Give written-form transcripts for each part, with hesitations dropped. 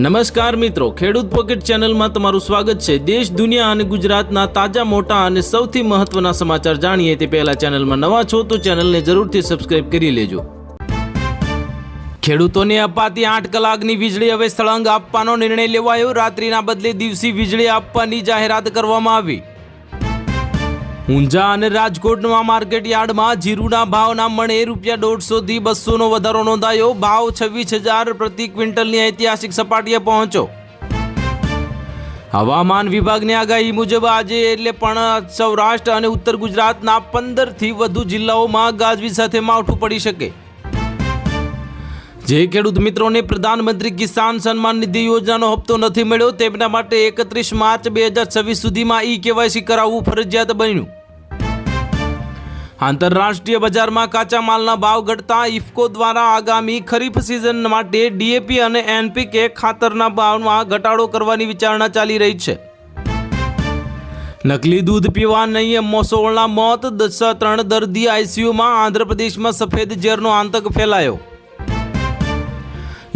નમસ્કાર મિત્રો, ખેડૂત પોકેટ ચેનલમાં તમારું સ્વાગત છે। દેશ, દુનિયા અને ગુજરાતના તાજા, મોટા અને સૌથી મહત્વના સમાચાર જાણીએ તે પહેલા ચેનલમાં નવા છો તો ચેનલને જરૂરથી સબસ્ક્રાઇબ કરી લેજો। ખેડૂતોને અપાતી 8 કલાકની વીજળી હવે સળંગ આપવાનો નિર્ણય લેવાયો। રાત્રિના બદલે દિવસે વીજળી આપવાની જાહેરાત કરવામાં આવી। ઊંઝા અને રાજકોટના માર્કેટ યાર્ડમાં જીરુના ભાવના મણે ₹150 થી 200નો વધારો નોંધાયો। ભાવ 26,000 પ્રતિ ક્વિન્ટલની ઐતિહાસિક સપાટીએ પહોંચ્યો। હવામાન વિભાગની આગાહી મુજબ આજે એટલે પણ સૌરાષ્ટ્ર અને ઉત્તર ગુજરાતના 15થી વધુ જિલ્લાઓમાં ગાજવીજ સાથે માવઠું પડી શકે। જે ખેડૂત મિત્રોને પ્રધાનમંત્રી કિસાન સન્માન નિધિ યોજનાનો હપ્તો નથી મળ્યો તેમના માટે 31 માર્ચ 2026 સુધીમાં ઈ-કેવાયસી કરાવવું ફરજિયાત બન્યું। આંતરરાષ્ટ્રીય બજારમાં કાચા માલના ભાવ ઘટતા ઇફકો દ્વારા આગામી ખરીફ સિઝન માટે ડીએપી અને એનપીકે ખાતરના ભાવમાં ઘટાડો કરવાની વિચારણા ચાલી રહી છે। નકલી દૂધ પીવા નહીં મોસોળના મોત, 3 દર્દી આઈસીયુમાં। આંધ્રપ્રદેશમાં સફેદ ઝેરનો આતંક ફેલાયો।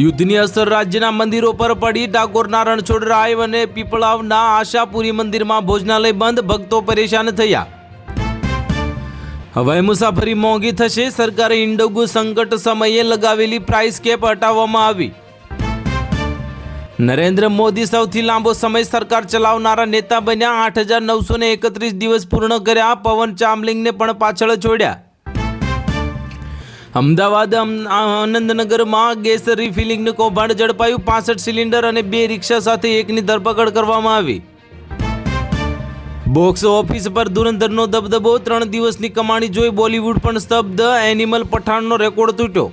યુદ્ધની અસર રાજ્યના મંદિરો પર પડી। ડાકોરના રણછોડ રાય અને પીપળાવના આશાપુરી મંદિરમાં ભોજનાલય બંધ, ભક્તો પરેશાન થયા। હવાઈ મુસાફરી મોંઘી થશે। સરકારે ઇન્ડિગો સંકટ સમયે લગાવેલી પ્રાઇસ કેપ હટાવવામાં આવી। નરેન્દ્ર મોદી સૌથી લાંબો સમય સરકાર ચલાવનારા નેતા બન્યા। 8,931 દિવસ પૂર્ણ કર્યા। પવન ચામલિંગને પણ પાછળ છોડ્યા। અમદાવાદ આનંદનગરમાં ગેસ રિફિલિંગનું કૌભાંડ ઝડપાયું। 65 સિલિન્ડર અને 2 રિક્ષા સાથે એકની ધરપકડ કરવામાં આવી। બોક્સ ઓફિસ પર ધુરંધરનો દબદબો, 3 દિવસની કમાણી જોઈ બોલિવૂડ પણ સ્તબ્ધ। Animal પઠાણનો record તૂટ્યો।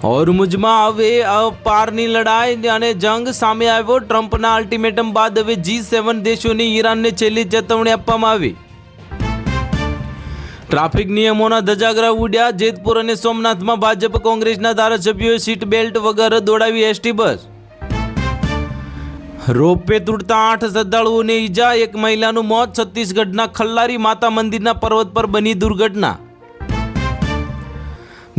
હોર્મુઝમાં હવે પારની લડાઈ અને જંગ સામે આવ્યો। ટ્રમ્પના અલ્ટિમેટમ બાદ હવે G7 દેશોની ઈરાનને છેલ્લી ચેતવણી આપવામાં આવી। ટ્રાફિક નિયમોના ધજાગરા ઉડ્યા। જેતપુર અને સોમનાથમાં ભાજપ કોંગ્રેસના ધારાસભ્યોએ સીટ બેલ્ટ વગર દોડાવી એસટી બસ। રોપવે તૂટતા 8 શ્રદ્ધાળુઓને ઈજા, 1 મહિલાનું મોત। છત્તીસગઢના ખલ્લારી માતા મંદિરના પર્વત પર બની દુર્ઘટના।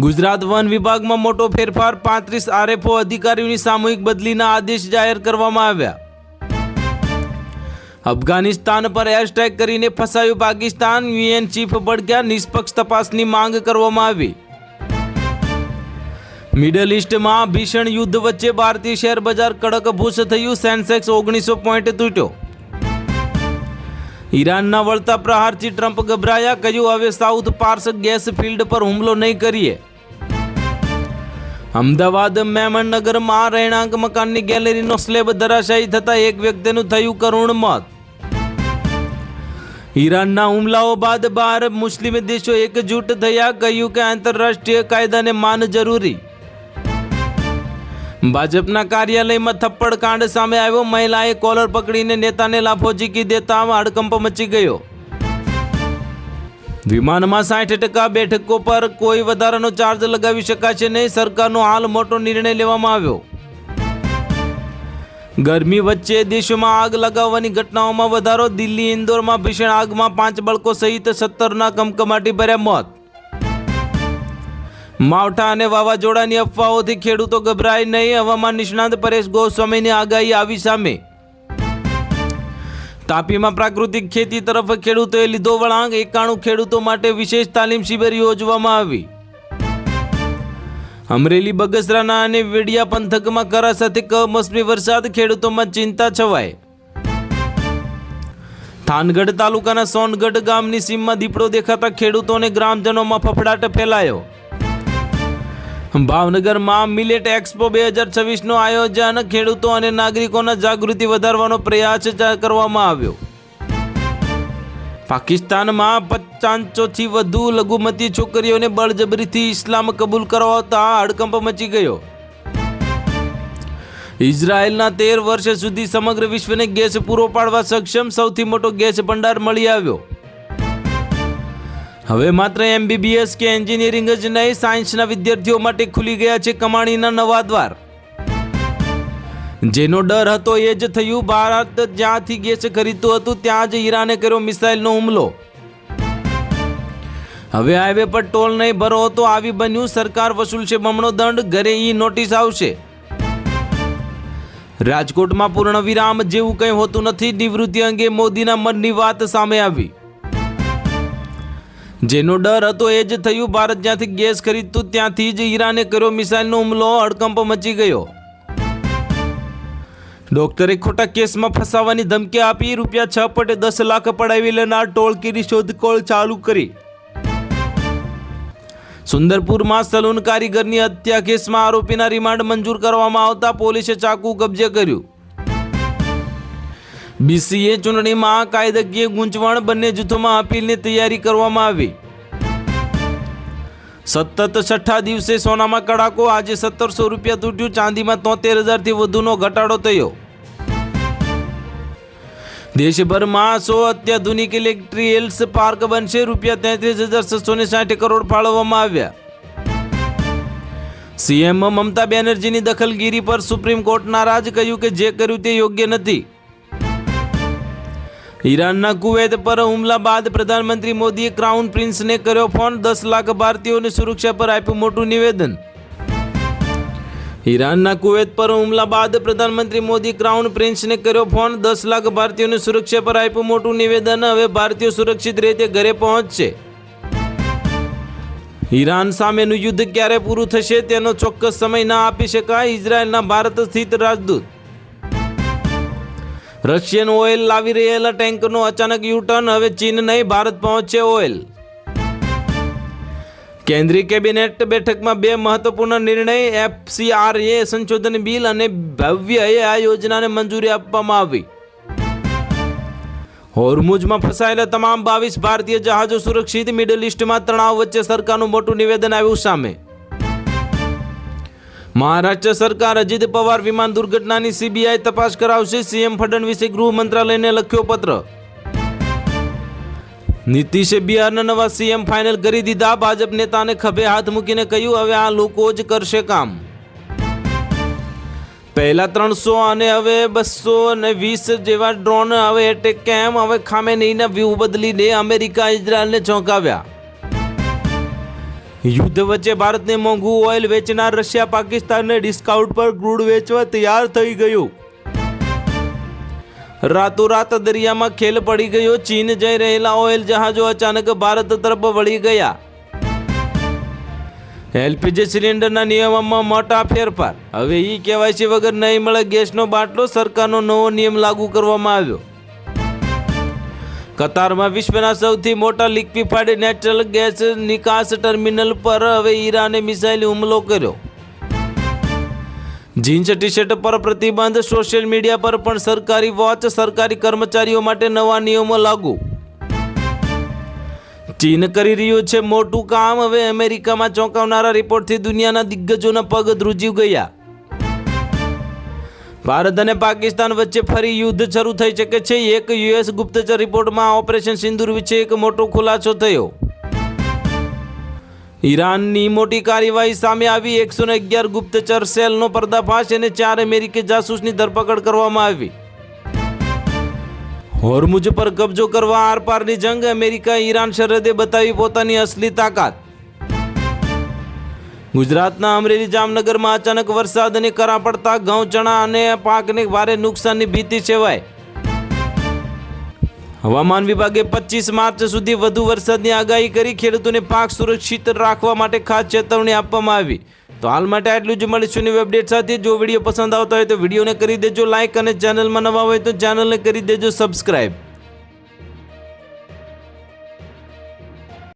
ગુજરાત વન વિભાગમાં મોટો ફેરફાર, 35 આરએફઓ અધિકારીઓની સામૂહિક બદલીના આદેશ જાહેર કરવામાં આવ્યા। અફઘાનિસ્તાન પર એર સ્ટ્રાઇક કરીને ફસાયું પાકિસ્તાન, યુએન ચીફ ભડક્યા। નિષ્પક્ષ તપાસની માંગ કરવામાં આવી। મિડલ ઈસ્ટમાં ભીષણ યુદ્ધ વચ્ચે ભારતીય શેર બજાર કડકભૂસ થયું। સેન્સેક્સ 1900 પોઈન્ટ તૂટ્યો। ઈરાનના વળતા પ્રહારથી ટ્રમ્પ ગભરાયા, કહ્યું હવે સાઉથ પાર્સ ગેસ ફિલ્ડ પર હુમલો નહીં કરીએ। અમદાવાદ મેમનનગરમાં રહેણાંક મકાનની ગેલેરીનો સ્લેબ ધરાશાયી થતા 1 વ્યક્તિનું થયું કરુણ મોત। ઈરાનના હુમલાઓ બાદ 12 મુસ્લિમ દેશો એકજૂટ થયા, કહ્યું કે આંતરરાષ્ટ્રીય કાયદાને માન જરૂરી। ભાજપના કાર્યાલયમાં થપ્પડ કાંડ સામે આવ્યો। મહિલાએ કોલર પકડીને નેતાને લાફો ઝીકી દેતા હડકંપ મચી ગયો। વિમાનમાં 60% બેઠકો પર કોઈ વધારાનો ચાર્જ લગાવી શકાશે નહીં, સરકારનો હાલ મોટો નિર્ણય લેવામાં આવ્યો। ગરમી વચ્ચે દેશોમાં આગ લગાવવાની ઘટનાઓમાં વધારો। દિલ્હી ઇન્દોરમાં ભીષણ આગમાં 5 બાળકો સહિત 17ના કમકમાટી ભર્યા મોત। માવઠા અને વાવાઝોડાની અફવાઓથી ખેડૂતો ગભરાય નહીં, હવામાન નિષ્ણાત પરેશ ગોસ્વામીની આગાહી આવી સામે। તાપીમાં પ્રાકૃતિક ખેતી તરફ ખેડૂતોએ લીધો વળાંક। 91 ખેડૂતો માટે વિશેષ તાલીમ શિબિર યોજવામાં આવી। અમરેલી, બગસરાના અને વેડિયા પંથકમાં કરા સાથે કમોસમી વરસાદ, ખેડૂતોમાં ચિંતા છવાય। થાનગઢ તાલુકાના સોનગઢ ગામની સીમમાં દીપડો દેખાતા ખેડૂતો અને ગ્રામજનોમાં ફફડાટ ફેલાયો। ભાવનગરમાં મિલેટ એક્સપો 2026નું આયોજન, ખેડૂતો અને નાગરિકોના જાગૃતિ વધારવાનો પ્રયાસ કરવામાં આવ્યો। પાકિસ્તાનમાં 50થી વધુ લઘુમતી છોકરીઓને બળજબરીથી ઇસ્લામ કબૂલ કરાવતા હડકંપ મચી ગયો। ઇઝરાયેલના 13 વર્ષ સુધી સમગ્ર વિશ્વને ગેસ પૂરો પાડવા સક્ષમ સૌથી મોટો ગેસ ભંડાર મળી આવ્યો। હવે માત્ર એમબીબીએસ કે એન્જિનિયરિંગ જ નહીં, સાયન્સના વિદ્યાર્થીઓ માટે ખુલી ગયા છે કમાણીના નવા દ્વાર। જેનો ડર હતો એ જ થયું। ભારત જ્યાંથી ગેસ ખરીદતું હતું ત્યાં જ ઈરાને કર્યો મિસાઇલનો હુમલો। હવે હાઈવે પર ટોલ નહીં ભરો તો આવી બન્યું, સરકાર વસૂલશે બમણો દંડ, ઘરે ઈ નોટિસ આવશે। રાજકોટમાં પૂર્ણ વિરામ જેવું કંઈ હોતું નથી. નિવૃત્તિ અંગે મોદીના મનની વાત સામે આવી. જેનો ડર હતો એ જ થયું. ભારત જ્યાંથી ગેસ ખરીદતું ત્યાંથી જ ઈરાને કર્યો મિસાઇલનો હુમલો. હડકંપ મચી ગયો. ડોક્ટરે ખોટા કેસમાં ફસાવાની ધમકી આપી. ₹6.10 લાખ પડાવી લેનાર ટોળકીની શોધખોળ ચાલુ કરી. સુંદરપુરમાં સલૂન કારીગરની હત્યા કેસમાં આરોપીના રિમાન્ડ મંજૂર કરવામાં આવતા પોલીસે ચાકુ કબજે કર્યું. BCA ચૂંટણીમાં કાયદાકીય ગૂંચવણ. બંને જૂથોમાં અપીલની તૈયારી કરવામાં આવી. સતત છઠ્ઠા દિવસે સોનામાં કડાકો. આજે ₹1700 તૂટ્યું. ચાંદીમાં 73,000થી વધુનો ઘટાડો થયો. દેશભરમાં 100 અત્યાધુનિક ઇલેક્ટ્રિકલ્સ પાર્ક બનશે. ₹33,660 કરોડ ફાળવવામાં આવ્યા. CM મમતા બેનર્જીની દખલગીરી પર સુપ્રીમ કોર્ટ નારાજ. કહ્યું કે જે કર્યું તે યોગ્ય નથી. ઈરાનના કુવૈત પર હુમલા બાદ પ્રધાનમંત્રી મોદીએ ક્રાઉન પ્રિન્સને કર્યો ફોન. 10 લાખ ભારતીયોની સુરક્ષા પર આપ્યું મોટું નિવેદન. ઈરાનના કુવૈત પર હુમલા બાદ પ્રધાનમંત્રી મોદી ક્રાઉન પ્રિન્સને કર્યો ફોન. 10 લાખ ભારતીયોની સુરક્ષા પર આપ્યું મોટું નિવેદન. હવે ભારતીયો સુરક્ષિત રીતે ઘરે પહોંચશે. ઈરાન સામેનું યુદ્ધ ક્યારે પૂરું થશે તેનો ચોક્કસ સમય ના આપી શકાય. ઇઝરાયલના ભારત સ્થિત રાજદૂત. રશિયન ઓઇલ લાવી રહેલા ટેન્કરનો અચાનક યુટર્ન. હવે ચીન નહીં ભારત પહોંચશે ઓઇલ. કેન્દ્રીય કેબિનેટ બેઠકમાં 2 મહત્વપૂર્ણ નિર્ણય. FCRA સંશોધન બિલ અને ભવ્ય આ યોજનાને મંજૂરી આપવામાં આવી. હોર્મુઝમાં ફસાયેલા તમામ 22 ભારતીય જહાજો સુરક્ષિત. મિડલ ઇસ્ટમાં તણાવ વચ્ચે સરકારનું મોટું નિવેદન આવ્યું સામે. મહારાષ્ટ્ર સરકાર અજીત પવાર વિમાન દુર્ઘટનાની CBI તપાસ કરાવશે. CM ફડણવીસે ગૃહ મંત્રાલયને લખ્યો પત્ર. નીતિશે બિહારના નવા CM ફાઇનલ કરી દીધા. ભાજપ નેતાને ખભે હાથ મૂકીને કહ્યું હવે આ લોકો જ કરશે કામ. પહેલા 300 અને હવે 220 જેવા ડ્રોન. હવે એટેક કેમ? હવે ખામેનીના વ્યૂહ બદલીને અમેરિકા ઇઝરાયલને ચોંકાવ્યા. યુદ્ધ વચ્ચે ભારતને મોંઘું ઓઇલ વેચનાર રશિયા પાકિસ્તાનને ડિસ્કાઉન્ટ પર ક્રૂડ વેચવા તૈયાર થઈ ગયું. રાતોરાત દરિયામાં ખેલ પડી ગયો. ચીન જઈ રહેલા ઓઇલ જહાજો અચાનક ભારત તરફ વળી ગયા. LPG સિલિન્ડરના નિયમમાં મોટા ફેરફાર. હવે KYC વગર નહીં મળે ગેસનો બાટલો. સરકારનો નવો નિયમ લાગુ કરવામાં આવ્યો. કતારમાં વિશ્વના સૌથી મોટા લિક્વિફાઈડ નેચરલ ગેસ નિકાસ ટર્મિનલ પર હવે ઈરાને મિસાઇલ હુમલો કર્યો. જીન્સ ટી-શર્ટ પર પ્રતિબંધ. સોશિયલ મીડિયા પર પણ સરકારી વોચ. સરકારી કર્મચારીઓ માટે નવા નિયમો લાગુ. ચીન કરી રહ્યું છે મોટું કામ. હવે અમેરિકામાં ચોંકાવનારા રિપોર્ટથી દુનિયાના દિગ્ગજોના પગ ધ્રુજી ગયા. ભારત અને પાકિસ્તાન વચ્ચે ફરી યુદ્ધ શરૂ થઈ શકે છે. એક US ગુપ્તચર રિપોર્ટમાં ઓપરેશન સિંદૂર વિશે એક મોટો ખુલાસો થયો. ઈરાનની મોટી કાર્યવાહી સામે આવી. 111 ગુપ્તચર સેલનો પર્દાફાશ અને 4 અમેરિકી જાસૂસની ધરપકડ કરવામાં આવી. હોર્મુઝ પર કબજો કરવા આરપારની જંગ. અમેરિકા ઈરાન સરહદે બતાવી પોતાની અસલી તાકાત. ગુજરાતના અમરેલી જામનગરમાં અચાનક વરસાદ અને કરા પડતા ઘઉં ચણા અને પાકને ભારે નુકસાનની ભીતિ સેવાય. હવામાન વિભાગે 25 માર્ચ સુધી વધુ વરસાદની આગાહી કરી. ખેડૂતોને પાક સુરક્ષિત રાખવા માટે ખાસ ચેતવણી આપવામાં આવી. તો હાલ માટે આટલું જ. મળીશું નવી અપડેટ સાથે. જો વિડીયો પસંદ આવતો હોય તો વિડીયોને કરી દેજો લાઇક અને ચેનલમાં નવા હોય તો ચેનલને કરી દેજો સબસ્ક્રાઈબ.